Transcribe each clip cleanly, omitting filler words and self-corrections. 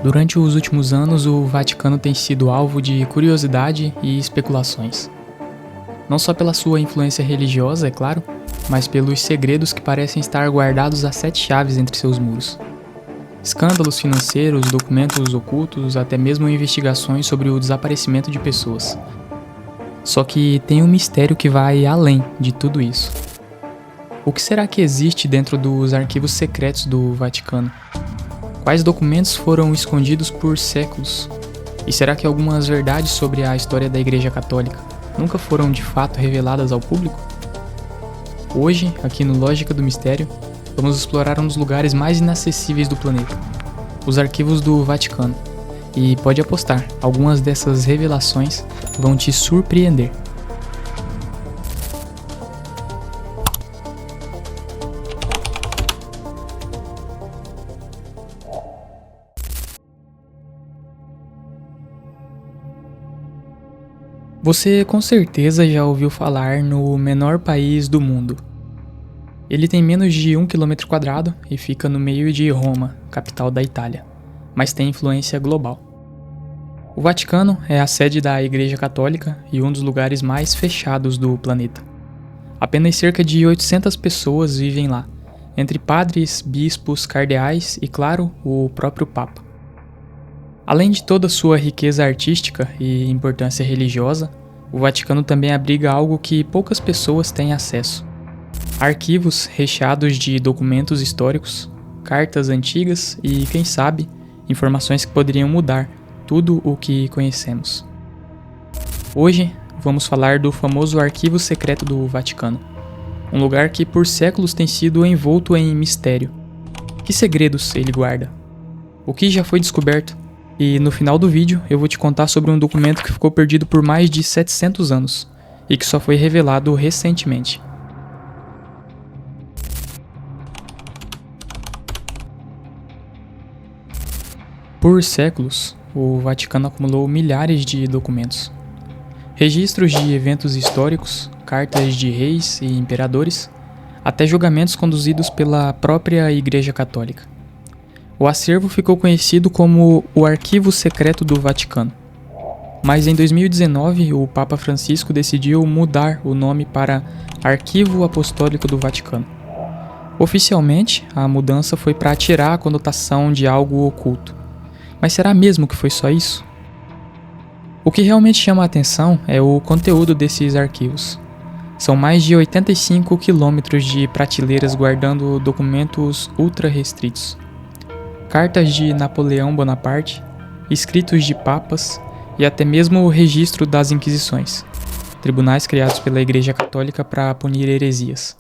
Durante os últimos anos, o Vaticano tem sido alvo de curiosidade e especulações. Não só pela sua influência religiosa, é claro, mas pelos segredos que parecem estar guardados a 7 chaves entre seus muros. Escândalos financeiros, documentos ocultos, até mesmo investigações sobre o desaparecimento de pessoas. Só que tem um mistério que vai além de tudo isso. O que será que existe dentro dos arquivos secretos do Vaticano? Quais documentos foram escondidos por séculos? E será que algumas verdades sobre a história da Igreja Católica nunca foram de fato reveladas ao público? Hoje, aqui no Lógica do Mistério, vamos explorar um dos lugares mais inacessíveis do planeta, os arquivos do Vaticano. E pode apostar, algumas dessas revelações vão te surpreender. Você com certeza já ouviu falar no menor país do mundo. Ele tem menos de 1 km² e fica no meio de Roma, capital da Itália, mas tem influência global. O Vaticano é a sede da Igreja Católica e um dos lugares mais fechados do planeta. Apenas cerca de 800 pessoas vivem lá, entre padres, bispos, cardeais e, claro, o próprio Papa. Além de toda sua riqueza artística e importância religiosa, o Vaticano também abriga algo que poucas pessoas têm acesso: arquivos recheados de documentos históricos, cartas antigas e, quem sabe, informações que poderiam mudar tudo o que conhecemos. Hoje, vamos falar do famoso Arquivo Secreto do Vaticano, um lugar que por séculos tem sido envolto em mistério. Que segredos ele guarda? O que já foi descoberto? E no final do vídeo eu vou te contar sobre um documento que ficou perdido por mais de 700 anos e que só foi revelado recentemente. Por séculos, o Vaticano acumulou milhares de documentos. Registros de eventos históricos, cartas de reis e imperadores, até julgamentos conduzidos pela própria Igreja Católica. O acervo ficou conhecido como o Arquivo Secreto do Vaticano. Mas em 2019, o Papa Francisco decidiu mudar o nome para Arquivo Apostólico do Vaticano. Oficialmente, a mudança foi para tirar a conotação de algo oculto. Mas será mesmo que foi só isso? O que realmente chama a atenção é o conteúdo desses arquivos. São mais de 85 quilômetros de prateleiras guardando documentos ultra restritos. Cartas de Napoleão Bonaparte, escritos de papas e até mesmo o registro das Inquisições, tribunais criados pela Igreja Católica para punir heresias.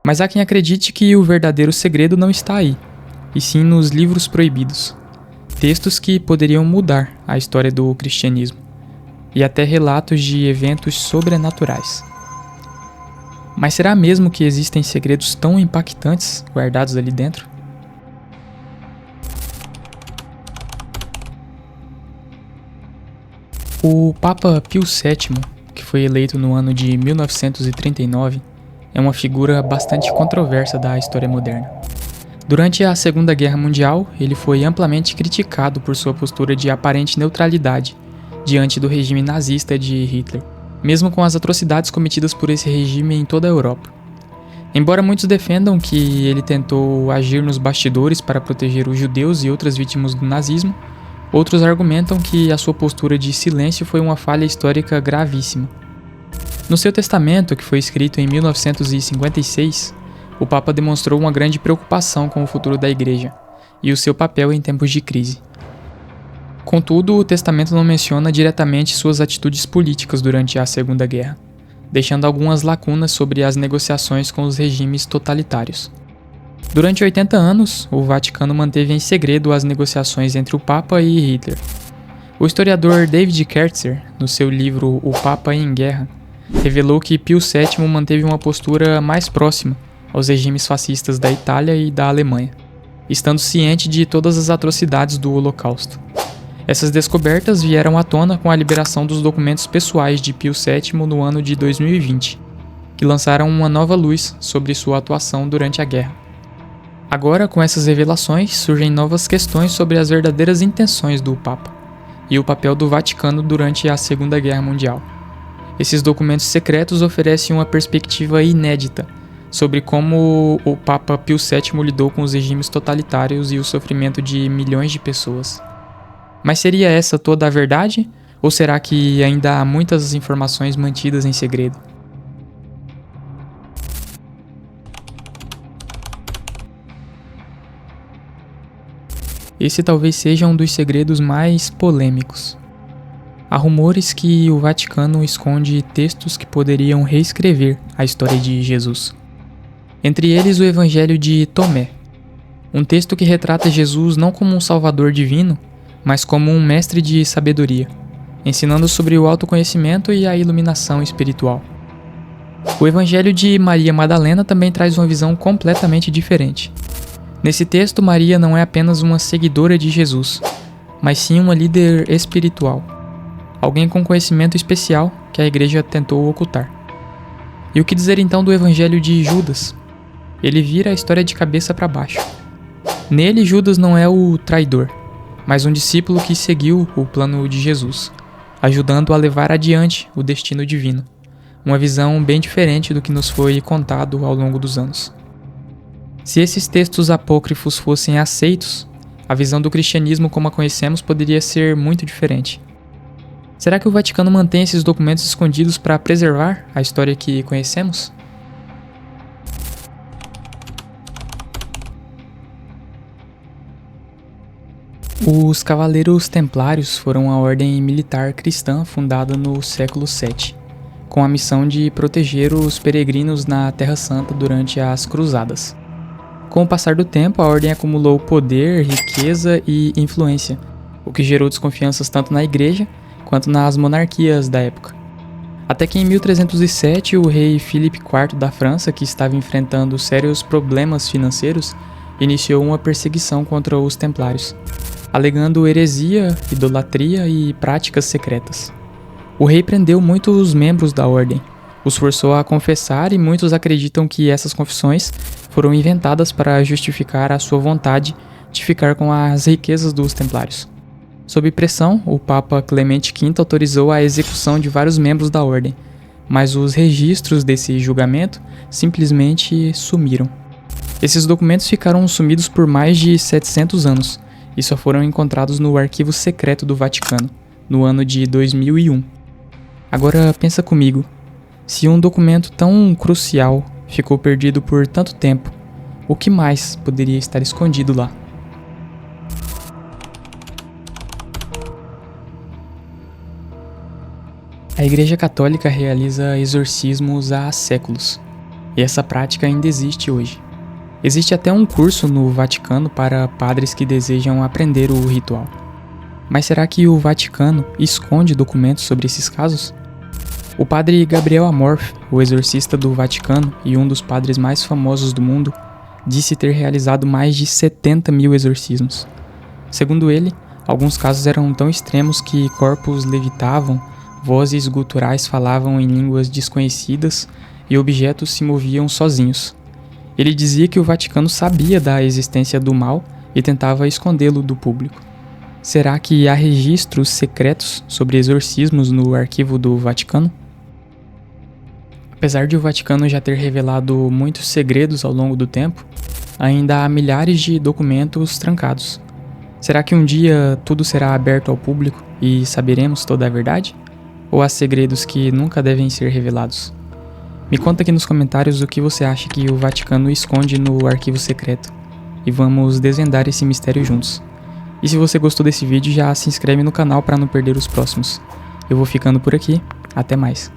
Mas há quem acredite que o verdadeiro segredo não está aí, e sim nos livros proibidos, textos que poderiam mudar a história do cristianismo, e até relatos de eventos sobrenaturais. Mas será mesmo que existem segredos tão impactantes guardados ali dentro? O Papa Pio VII, que foi eleito no ano de 1939, é uma figura bastante controversa da história moderna. Durante a Segunda Guerra Mundial, ele foi amplamente criticado por sua postura de aparente neutralidade diante do regime nazista de Hitler, mesmo com as atrocidades cometidas por esse regime em toda a Europa. Embora muitos defendam que ele tentou agir nos bastidores para proteger os judeus e outras vítimas do nazismo, outros argumentam que a sua postura de silêncio foi uma falha histórica gravíssima. No seu testamento, que foi escrito em 1956, o Papa demonstrou uma grande preocupação com o futuro da Igreja e o seu papel em tempos de crise. Contudo, o testamento não menciona diretamente suas atitudes políticas durante a Segunda Guerra, deixando algumas lacunas sobre as negociações com os regimes totalitários. Durante 80 anos, o Vaticano manteve em segredo as negociações entre o Papa e Hitler. O historiador David Kertzer, no seu livro O Papa em Guerra, revelou que Pio VII manteve uma postura mais próxima aos regimes fascistas da Itália e da Alemanha, estando ciente de todas as atrocidades do Holocausto. Essas descobertas vieram à tona com a liberação dos documentos pessoais de Pio VII no ano de 2020, que lançaram uma nova luz sobre sua atuação durante a guerra. Agora, com essas revelações, surgem novas questões sobre as verdadeiras intenções do Papa e o papel do Vaticano durante a Segunda Guerra Mundial. Esses documentos secretos oferecem uma perspectiva inédita sobre como o Papa Pio VII lidou com os regimes totalitários e o sofrimento de milhões de pessoas. Mas seria essa toda a verdade? Ou será que ainda há muitas informações mantidas em segredo? Esse talvez seja um dos segredos mais polêmicos. Há rumores que o Vaticano esconde textos que poderiam reescrever a história de Jesus. Entre eles o Evangelho de Tomé, um texto que retrata Jesus não como um salvador divino, mas como um mestre de sabedoria, ensinando sobre o autoconhecimento e a iluminação espiritual. O Evangelho de Maria Madalena também traz uma visão completamente diferente. Nesse texto, Maria não é apenas uma seguidora de Jesus, mas sim uma líder espiritual, alguém com conhecimento especial que a igreja tentou ocultar. E o que dizer então do Evangelho de Judas? Ele vira a história de cabeça para baixo. Nele, Judas não é o traidor, mas um discípulo que seguiu o plano de Jesus, ajudando a levar adiante o destino divino, uma visão bem diferente do que nos foi contado ao longo dos anos. Se esses textos apócrifos fossem aceitos, a visão do cristianismo como a conhecemos poderia ser muito diferente. Será que o Vaticano mantém esses documentos escondidos para preservar a história que conhecemos? Os Cavaleiros Templários foram uma ordem militar cristã fundada no século VII, com a missão de proteger os peregrinos na Terra Santa durante as Cruzadas. Com o passar do tempo, a ordem acumulou poder, riqueza e influência, o que gerou desconfianças tanto na igreja quanto nas monarquias da época. Até que em 1307, o rei Filipe IV da França, que estava enfrentando sérios problemas financeiros, iniciou uma perseguição contra os templários, alegando heresia, idolatria e práticas secretas. O rei prendeu muitos membros da ordem, os forçou a confessar e muitos acreditam que essas confissões foram inventadas para justificar a sua vontade de ficar com as riquezas dos templários. Sob pressão, o Papa Clemente V autorizou a execução de vários membros da ordem, mas os registros desse julgamento simplesmente sumiram. Esses documentos ficaram sumidos por mais de 700 anos e só foram encontrados no arquivo secreto do Vaticano, no ano de 2001. Agora pensa comigo, se um documento tão crucial ficou perdido por tanto tempo, o que mais poderia estar escondido lá? A Igreja Católica realiza exorcismos há séculos, e essa prática ainda existe hoje. Existe até um curso no Vaticano para padres que desejam aprender o ritual. Mas será que o Vaticano esconde documentos sobre esses casos? O padre Gabriel Amorth, o exorcista do Vaticano e um dos padres mais famosos do mundo, disse ter realizado mais de 70 mil exorcismos. Segundo ele, alguns casos eram tão extremos que corpos levitavam, vozes guturais falavam em línguas desconhecidas e objetos se moviam sozinhos. Ele dizia que o Vaticano sabia da existência do mal e tentava escondê-lo do público. Será que há registros secretos sobre exorcismos no arquivo do Vaticano? Apesar de o Vaticano já ter revelado muitos segredos ao longo do tempo, ainda há milhares de documentos trancados. Será que um dia tudo será aberto ao público e saberemos toda a verdade? Ou há segredos que nunca devem ser revelados? Me conta aqui nos comentários o que você acha que o Vaticano esconde no arquivo secreto. E vamos desvendar esse mistério juntos. E se você gostou desse vídeo, já se inscreve no canal para não perder os próximos. Eu vou ficando por aqui, até mais.